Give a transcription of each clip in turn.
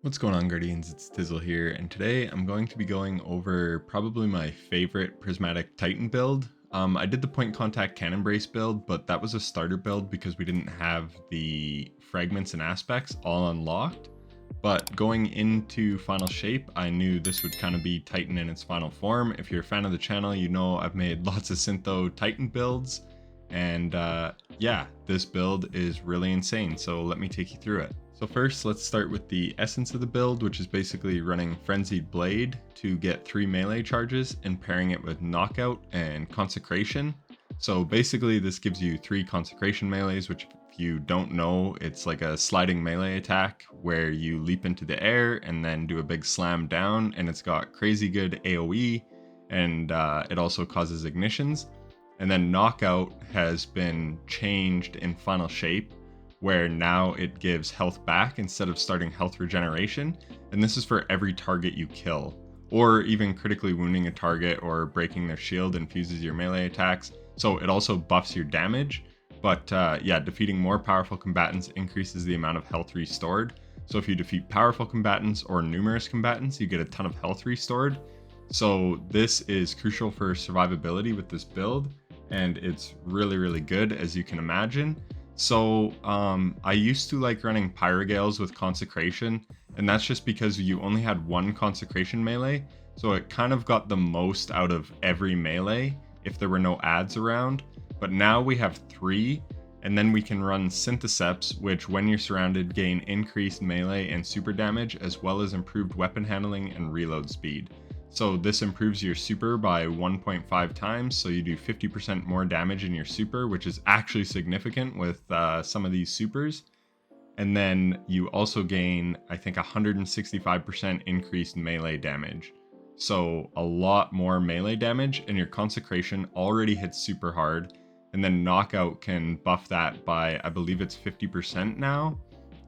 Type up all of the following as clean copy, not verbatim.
What's going on, Guardians? It's Tizzle here, and today I'm going to be going over probably my favorite Prismatic Titan build. I did the point contact cannon brace build, but that was a starter build because we didn't have the fragments and aspects all unlocked. But going into final shape, I knew this would kind of be Titan in its final form. If you're a fan of the channel, you know I've made lots of Syntho Titan builds, and yeah, this build is really insane, so let me take you through it. So first, let's start with the essence of the build, which is basically running Frenzied Blade to get 3 melee charges and pairing it with Knockout and Consecration. So basically this gives you 3 Consecration melees, which if you don't know, it's like a sliding melee attack where you leap into the air and then do a big slam down, and it's got crazy good AoE, and it also causes ignitions. And then Knockout has been changed in final shape, where now it gives health back instead of starting health regeneration, and this is for every target you kill, or even critically wounding a target or breaking their shield infuses your melee attacks, so it also buffs your damage. But yeah, defeating more powerful combatants increases the amount of health restored, so if you defeat powerful combatants or numerous combatants, you get a ton of health restored. So this is crucial for survivability with this build, and it's really good, as you can imagine. So I used to like running Pyrogales with Consecration, and that's just because you only had one Consecration melee, so it kind of got the most out of every melee if there were no adds around. But now we have 3, and then we can run Synthoceps, which when you're surrounded gain increased melee and super damage, as well as improved weapon handling and reload speed. So this improves your super by 1.5 times, so you do 50% more damage in your super, which is actually significant with some of these supers. And then you also gain, I think, 165% increased melee damage. So a lot more melee damage, and your Consecration already hits super hard. And then Knockout can buff that by, I believe it's 50% now,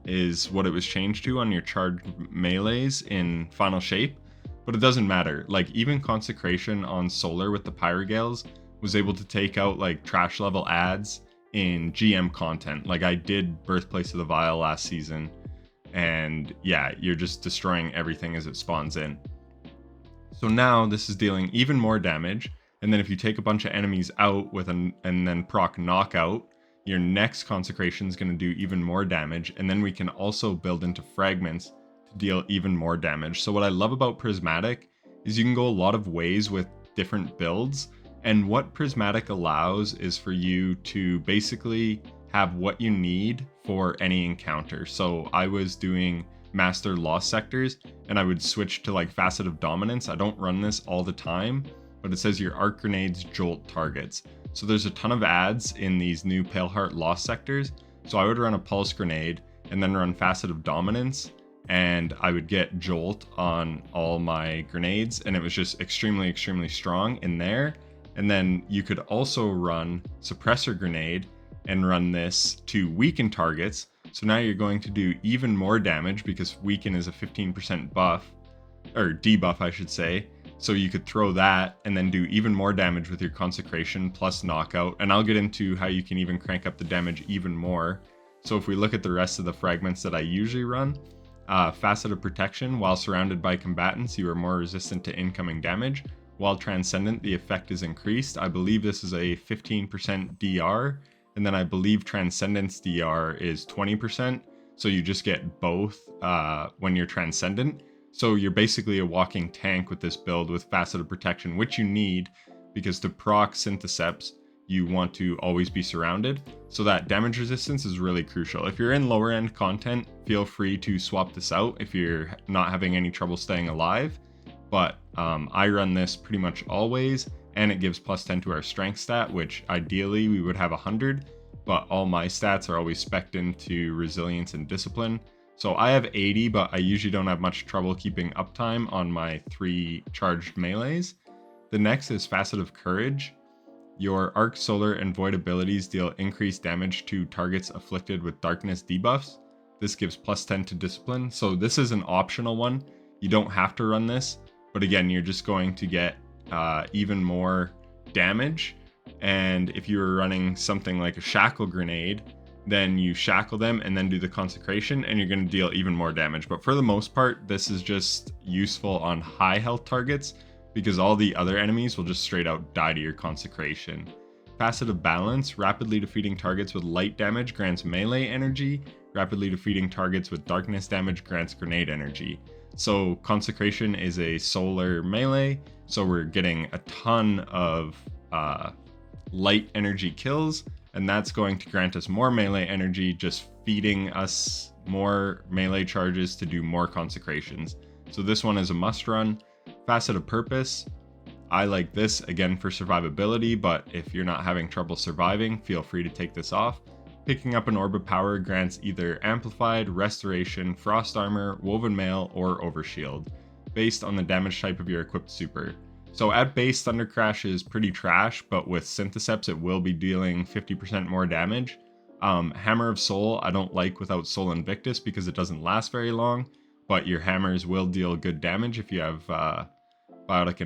is what it was changed to on your charged melees in final shape. But it doesn't matter. Like, even Consecration on Solar with the Pyrogales was able to take out like trash level ads in GM content. Like, I did Birthplace of the Vile last season, and yeah, you're just destroying everything as it spawns in. So now this is dealing even more damage, and then if you take a bunch of enemies out with and then proc Knockout, your next Consecration is going to do even more damage, and then we can also build into fragments to deal even more damage. So what I love about Prismatic is you can go a lot of ways with different builds, and what Prismatic allows is for you to basically have what you need for any encounter. So I was doing Master Lost Sectors, and I would switch to like Facet of Dominance. I don't run this all the time, but it says your arc grenades jolt targets. So there's a ton of ads in these new Paleheart Lost Sectors, so I would run a Pulse Grenade and then run Facet of Dominance, and I would get Jolt on all my grenades, and it was just extremely strong in there. And then you could also run Suppressor Grenade and run this to weaken targets, so now you're going to do even more damage because weaken is a 15% buff, or debuff I should say. So you could throw that and then do even more damage with your Consecration plus Knockout, and I'll get into how you can even crank up the damage even more. So if we look at the rest of the fragments that I usually run, Facet of Protection, while surrounded by combatants, you are more resistant to incoming damage. While Transcendent, the effect is increased. I believe this is a 15% DR, and then I believe Transcendence DR is 20%, so you just get both when you're Transcendent. So you're basically a walking tank with this build with Facet of Protection, which you need because to proc Synthoceps, you want to always be surrounded. So that damage resistance is really crucial. If you're in lower end content, feel free to swap this out if you're not having any trouble staying alive. But I run this pretty much always, and it gives plus 10 to our strength stat, which ideally we would have 100, but all my stats are always spec'd into resilience and discipline. So I have 80, but I usually don't have much trouble keeping uptime on my 3 charged melees. The next is Facet of Courage. Your Arc, Solar, and Void abilities deal increased damage to targets afflicted with darkness debuffs. This gives plus 10 to discipline, so this is an optional one. You don't have to run this, but again, you're just going to get even more damage. And if you were running something like a Shackle Grenade, then you shackle them and then do the consecration, and you're going to deal even more damage. But for the most part, this is just useful on high health targets because all the other enemies will just straight out die to your consecration. Facet of Balance, rapidly defeating targets with light damage grants melee energy, rapidly defeating targets with darkness damage grants grenade energy. So consecration is a solar melee, so we're getting a ton of light energy kills, and that's going to grant us more melee energy, just feeding us more melee charges to do more consecrations. So this one is a must run. Facet of Purpose, I like this again for survivability, but if you're not having trouble surviving, feel free to take this off. Picking up an Orb of Power grants either Amplified, Restoration, Frost Armor, Woven Mail, or Overshield, based on the damage type of your equipped super. So at base, Thunder Crash is pretty trash, but with Synthoceps it will be dealing 50% more damage. Hammer of Soul I don't like without Soul Invictus because it doesn't last very long, but your hammers will deal good damage if you have Biotic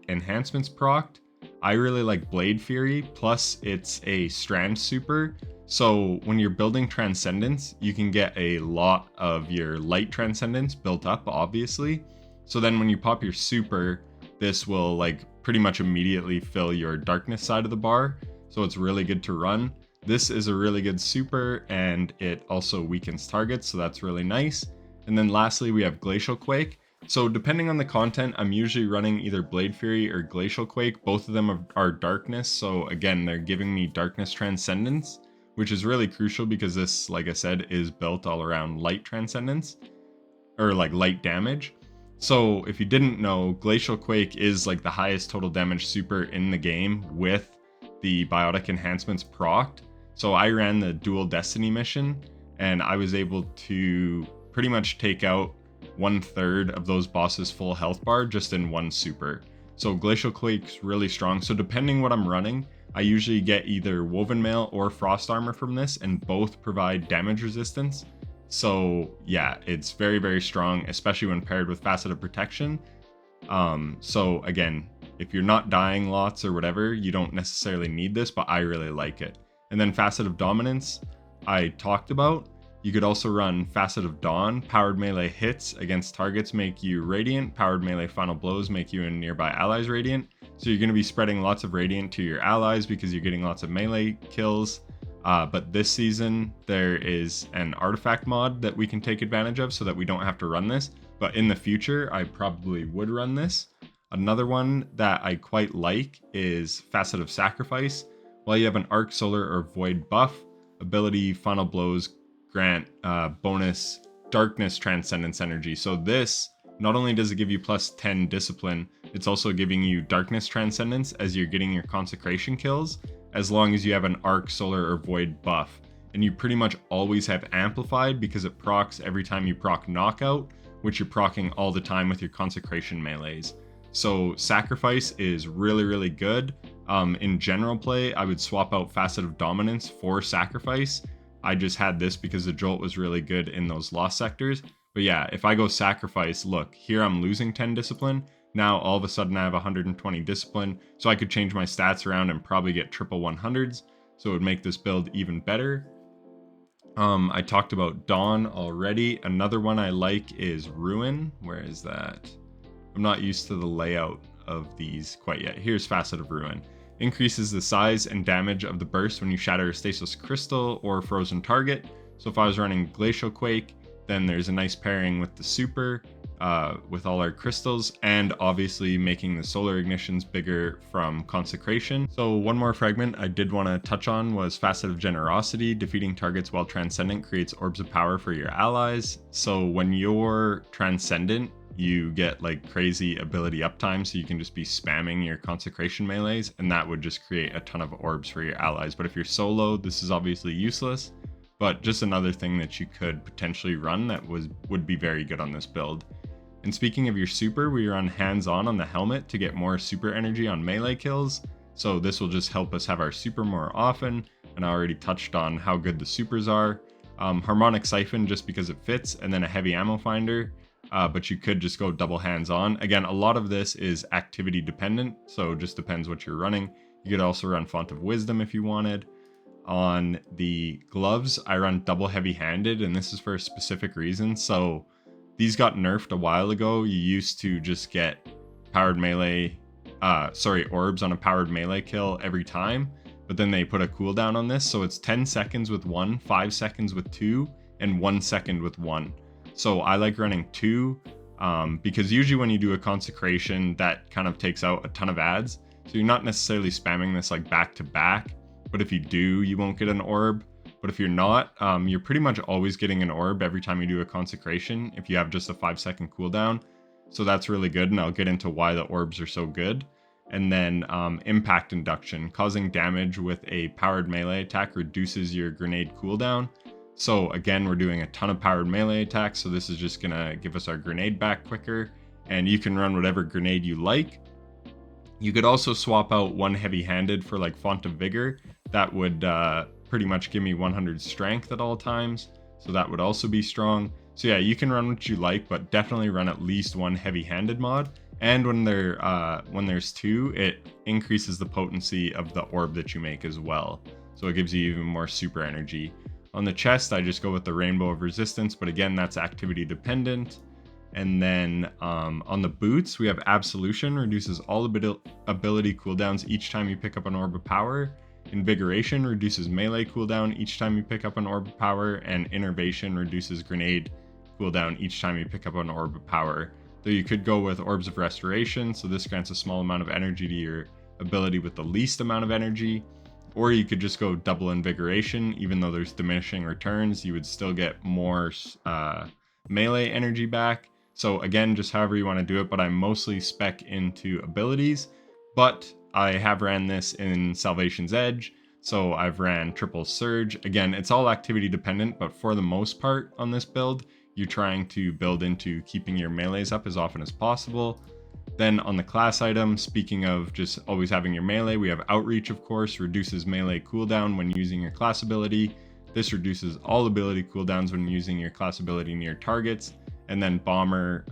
Enhancements procced. I really like Blade Fury, plus it's a Strand super, so when you're building Transcendence, you can get a lot of your light Transcendence built up, obviously. So then when you pop your super, this will like pretty much immediately fill your darkness side of the bar, so it's really good to run. This is a really good super, and it also weakens targets, so that's really nice. And then lastly, we have Glacial Quake. So depending on the content, I'm usually running either Blade Fury or Glacial Quake. Both of them are darkness, so again, they're giving me darkness Transcendence, which is really crucial because this, like I said, is built all around light Transcendence, or like light damage. So if you didn't know, Glacial Quake is like the highest total damage super in the game with the Biotic Enhancements procced. So I ran the Dual Destiny mission, and I was able to pretty much take out 1/3 of those bosses' full health bar just in one super. So Glacial Quake's really strong. So depending what I'm running, I usually get either Woven Mail or Frost Armor from this, and both provide damage resistance. So yeah, it's very, very strong, especially when paired with Facet of Protection. So again, if you're not dying lots or whatever, you don't necessarily need this, but I really like it. And then Facet of Dominance, I talked about. You could also run Facet of Dawn. Powered melee hits against targets make you radiant. Powered melee final blows make you and nearby allies radiant. So you're going to be spreading lots of radiant to your allies because you're getting lots of melee kills. But this season, there is an artifact mod that we can take advantage of so that we don't have to run this. But in the future, I probably would run this. Another one that I quite like is Facet of Sacrifice. While you have an Arc, Solar, or Void buff, ability Final Blows grant bonus Darkness Transcendence energy. So this, not only does it give you plus 10 Discipline, it's also giving you Darkness Transcendence as you're getting your Consecration kills, as long as you have an Arc, Solar, or Void buff. And you pretty much always have Amplified because it procs every time you proc Knockout, which you're proccing all the time with your Consecration melees. So Sacrifice is really, really good. In general play, I would swap out Facet of Dominance for Sacrifice. I just had this because the Jolt was really good in those lost sectors. But yeah, if I go Sacrifice, look, here I'm losing 10 Discipline. Now all of a sudden I have 120 Discipline, so I could change my stats around and probably get triple 100s, so it would make this build even better. I talked about Dawn already. Another one I like is Ruin. Where is that? I'm not used to the layout of these quite yet. Here's Facet of Ruin. Increases the size and damage of the burst when you shatter a stasis crystal or frozen target. So if I was running Glacial Quake, then there's a nice pairing with the super, with all our crystals, and obviously making the solar ignitions bigger from Consecration. So one more fragment I did want to touch on was Facet of Generosity. Defeating targets while Transcendent creates orbs of power for your allies. So when you're Transcendent, you get like crazy ability uptime, so you can just be spamming your Consecration melees, and that would just create a ton of orbs for your allies. But if you're solo, this is obviously useless, but just another thing that you could potentially run that would be very good on this build. And speaking of your super, we run hands-on on the helmet to get more super energy on melee kills, so this will just help us have our super more often, and I already touched on how good the supers are. Harmonic Siphon just because it fits, and then a heavy ammo finder. But you could just go double hands-on. Again, a lot of this is activity dependent, so it just depends what you're running. You could also run Font of Wisdom if you wanted. On the gloves, I run double heavy-handed, and this is for a specific reason. So these got nerfed a while ago. You used to just get powered melee, orbs on a powered melee kill every time, but then they put a cooldown on this, so it's 10 seconds with one, 5 seconds with two, and 1 second with one. So I like running two, because usually when you do a consecration, that kind of takes out a ton of ads. So you're not necessarily spamming this like back to back, but if you do, you won't get an orb. But if you're not, you're pretty much always getting an orb every time you do a consecration if you have just a 5-second cooldown. So that's really good, and I'll get into why the orbs are so good. And then impact induction, causing damage with a powered melee attack reduces your grenade cooldown. So again, we're doing a ton of powered melee attacks, so this is just gonna give us our grenade back quicker, and you can run whatever grenade you like. You could also swap out one heavy-handed for like Font of Vigor. That would pretty much give me 100 strength at all times, so that would also be strong. So yeah, you can run what you like, but definitely run at least one heavy-handed mod. And when there's two, it increases the potency of the orb that you make as well. So it gives you even more super energy. On the chest, I just go with the Rainbow of Resistance, but again, that's activity dependent. And then on the boots, we have Absolution, reduces all ability cooldowns each time you pick up an Orb of Power. Invigoration reduces melee cooldown each time you pick up an Orb of Power. And Innervation reduces grenade cooldown each time you pick up an Orb of Power. Though you could go with Orbs of Restoration, so this grants a small amount of energy to your ability with the least amount of energy. Or you could just go double Invigoration, even though there's diminishing returns, you would still get more melee energy back. So again, just however you want to do it, but I mostly spec into abilities, but I have ran this in Salvation's Edge, so I've ran Triple Surge. Again, it's all activity dependent, but for the most part on this build, you're trying to build into keeping your melees up as often as possible. Then on the class item, speaking of just always having your melee, we have Outreach, of course, reduces melee cooldown when using your class ability. This reduces all ability cooldowns when using your class ability near targets. And then Bomber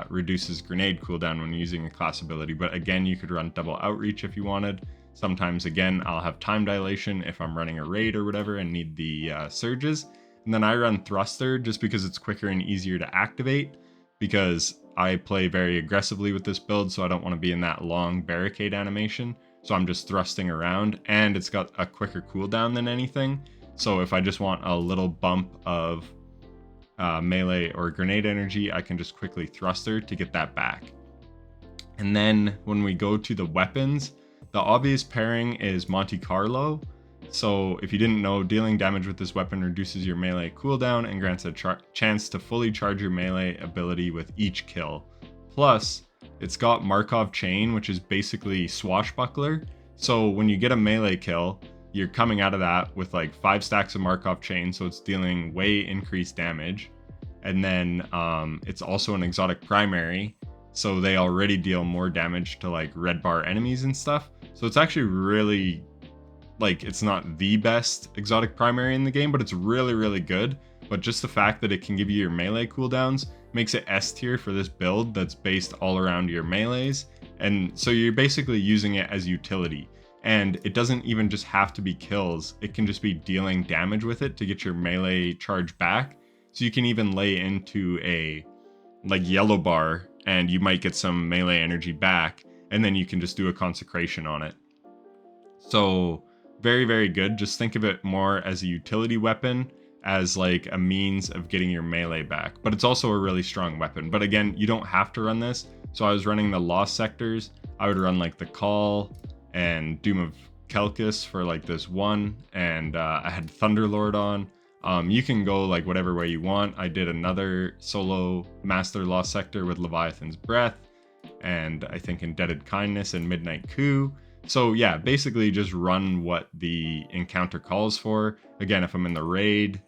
reduces grenade cooldown when using a class ability. But again, you could run double Outreach if you wanted. Sometimes, again, I'll have time dilation if I'm running a raid or whatever and need the surges. And then I run Thruster just because it's quicker and easier to activate, because I play very aggressively with this build, so I don't want to be in that long barricade animation. So I'm just thrusting around, and it's got a quicker cooldown than anything. So if I just want a little bump of melee or grenade energy, I can just quickly thruster to get that back. And then when we go to the weapons, the obvious pairing is Monte Carlo. So if you didn't know, dealing damage with this weapon reduces your melee cooldown and grants a chance to fully charge your melee ability with each kill. Plus, it's got Markov Chain, which is basically Swashbuckler. So when you get a melee kill, you're coming out of that with like 5 stacks of Markov Chain, so it's dealing way increased damage. And then it's also an exotic primary, so they already deal more damage to like red bar enemies and stuff. So it's actually really, like, it's not the best exotic primary in the game, but it's really, really good. But just the fact that it can give you your melee cooldowns makes it S tier for this build that's based all around your melees. And so you're basically using it as utility. And it doesn't even just have to be kills, it can just be dealing damage with it to get your melee charge back. So you can even lay into a like yellow bar and you might get some melee energy back, and then you can just do a consecration on it. So very, very good. Just think of it more as a utility weapon, as like a means of getting your melee back. But it's also a really strong weapon. But again, you don't have to run this. So I was running the Lost Sectors. I would run like the Call and Doom of Kelkis for like this one. And I had Thunderlord on. You can go like whatever way you want. I did another solo Master Lost Sector with Leviathan's Breath, and I think Indebted Kindness and Midnight Coup. So yeah, basically just run what the encounter calls for. Again, if I'm in the raid,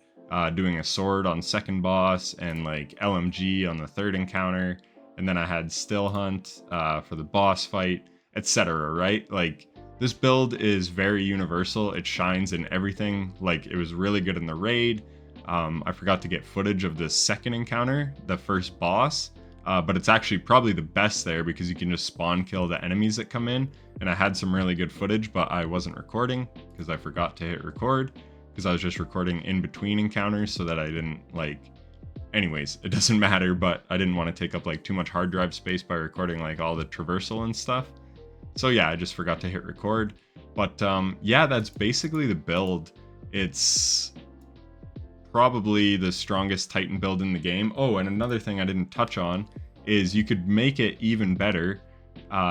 doing a sword on second boss and like LMG on the third encounter, and then I had Still Hunt for the boss fight, etc. Right? Like, this build is very universal. It shines in everything. Like, it was really good in the raid. I forgot to get footage of the second encounter, the first boss. but it's actually probably the best there because you can just spawn kill the enemies that come in. And I had some really good footage, but I wasn't recording because I forgot to hit record because I was just recording in between encounters so that I didn't like, anyways, it doesn't matter, but I didn't want to take up like too much hard drive space by recording like all the traversal and stuff. So yeah, I just forgot to hit record. But yeah, that's basically the build. It's probably the strongest Titan build in the game. Oh, and another thing I didn't touch on is you could make it even better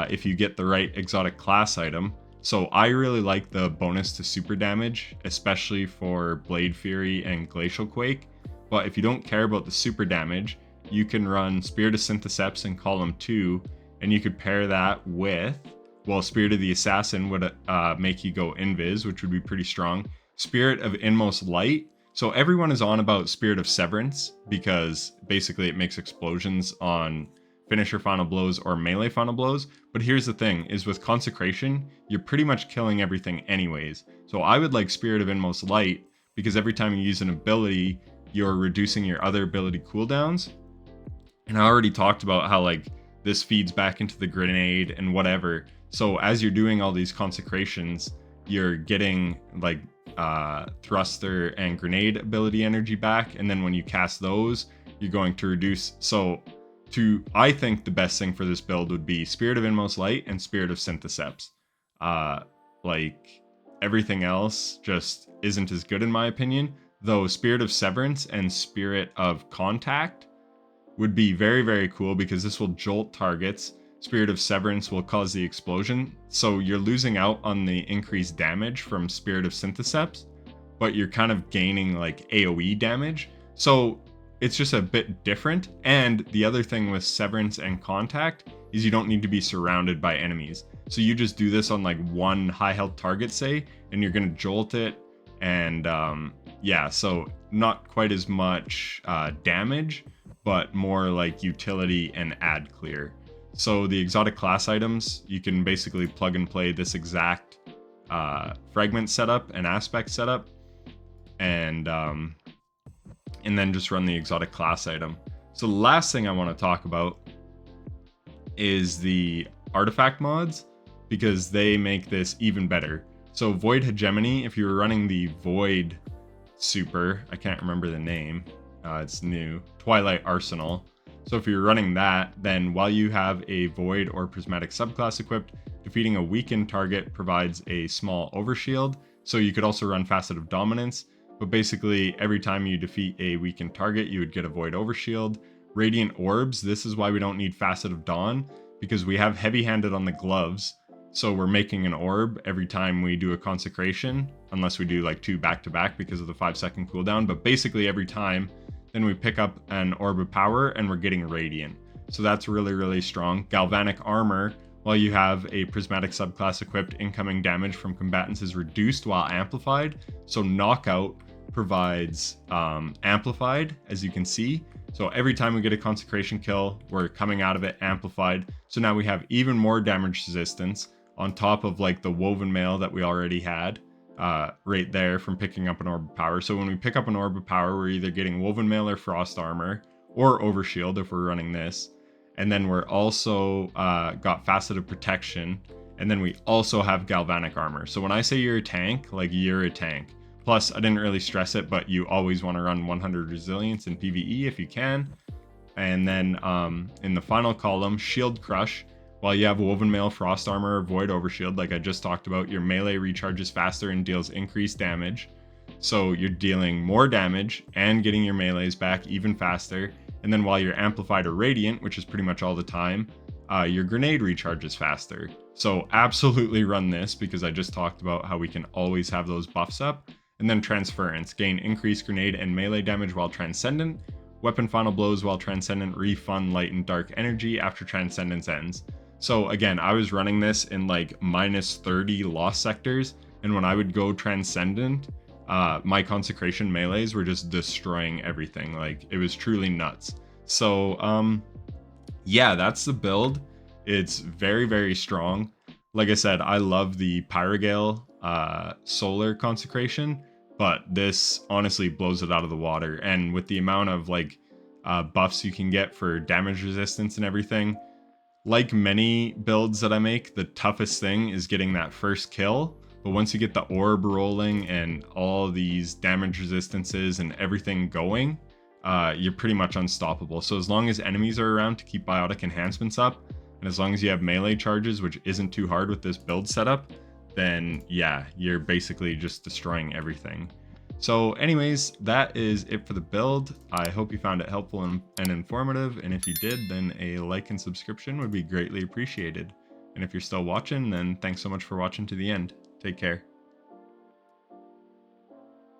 if you get the right exotic class item. So I really like the bonus to super damage, especially for Blade Fury and Glacial Quake. But if you don't care about the super damage, you can run Spirit of Synthoceps in column 2, and you could pair that with, well, Spirit of the Assassin would make you go invis, which would be pretty strong. Spirit of Inmost Light. So everyone is on about Spirit of Severance because basically it makes explosions on finisher final blows or melee final blows. But here's the thing, is with Consecration, you're pretty much killing everything anyways. So I would like Spirit of Inmost Light because every time you use an ability, you're reducing your other ability cooldowns. And I already talked about how like this feeds back into the grenade and whatever. So as you're doing all these consecrations, you're getting like thruster and grenade ability energy back. And then when you cast those, you're going to reduce. So I think the best thing for this build would be Spirit of Inmost Light and Spirit of Synthoceps. Like everything else just isn't as good in my opinion. Though Spirit of Severance and Spirit of Contact would be very, very cool because this will jolt targets. Spirit of Severance will cause the explosion. So you're losing out on the increased damage from Spirit of Synthoceps, but you're kind of gaining like AoE damage. So it's just a bit different. And the other thing with Severance and Contact is you don't need to be surrounded by enemies. So you just do this on like one high health target, say, and you're going to jolt it. And yeah, so not quite as much damage, but more like utility and ad clear. So the exotic class items, you can basically plug and play this exact fragment setup and aspect setup, and then just run the exotic class item. So the last thing I want to talk about is the artifact mods, because they make this even better. So Void Hegemony, if you were running the Void super, I can't remember the name, it's new, Twilight Arsenal. So if you're running that, then while you have a Void or Prismatic subclass equipped, defeating a weakened target provides a small overshield. So you could also run Facet of Dominance, but basically every time you defeat a weakened target, you would get a Void overshield. Radiant Orbs, this is why we don't need Facet of Dawn, because we have heavy-handed on the gloves. So we're making an orb every time we do a consecration, unless we do like 2 back-to-back because of the 5-second cooldown, but basically every time. Then we pick up an Orb of Power and we're getting Radiant. So that's really, really strong. Galvanic Armor, while you have a Prismatic subclass equipped, incoming damage from combatants is reduced while amplified. So Knockout provides amplified, as you can see. So every time we get a consecration kill, we're coming out of it amplified. So now we have even more damage resistance on top of like the Woven Mail that we already had. Right there from picking up an Orb of Power. So when we pick up an Orb of Power, we're either getting Woven Mail or Frost Armor, or Overshield if we're running this. And then we're also got Facet of Protection, and then we also have Galvanic Armor. So when I say you're a tank, like you're a tank. Plus, I didn't really stress it, but you always want to run 100 Resilience in PvE if you can. And then in the final column, Shield Crush. While you have Woven Mail, Frost Armor, or Void Overshield, like I just talked about, your melee recharges faster and deals increased damage. So you're dealing more damage and getting your melees back even faster. And then while you're Amplified or Radiant, which is pretty much all the time, your grenade recharges faster. So absolutely run this, because I just talked about how we can always have those buffs up. And then Transference, gain increased grenade and melee damage while Transcendent. Weapon Final Blows while Transcendent, refund light and dark energy after Transcendence ends. So again, I was running this in like -30 loss sectors, and when I would go Transcendent, my consecration melees were just destroying everything. Like, it was truly nuts. So yeah, that's the build. It's very, very strong. Like I said, I love the Pyrogale solar consecration, but this honestly blows it out of the water. And with the amount of like buffs you can get for damage resistance and everything. Like many builds that I make, the toughest thing is getting that first kill. But once you get the orb rolling and all these damage resistances and everything going, you're pretty much unstoppable. So as long as enemies are around to keep biotic enhancements up, and as long as you have melee charges, which isn't too hard with this build setup, then yeah, you're basically just destroying everything. So anyways, that is it for the build. I hope you found it helpful and informative, and if you did, then a like and subscription would be greatly appreciated. And if you're still watching, then thanks so much for watching to the end. Take care.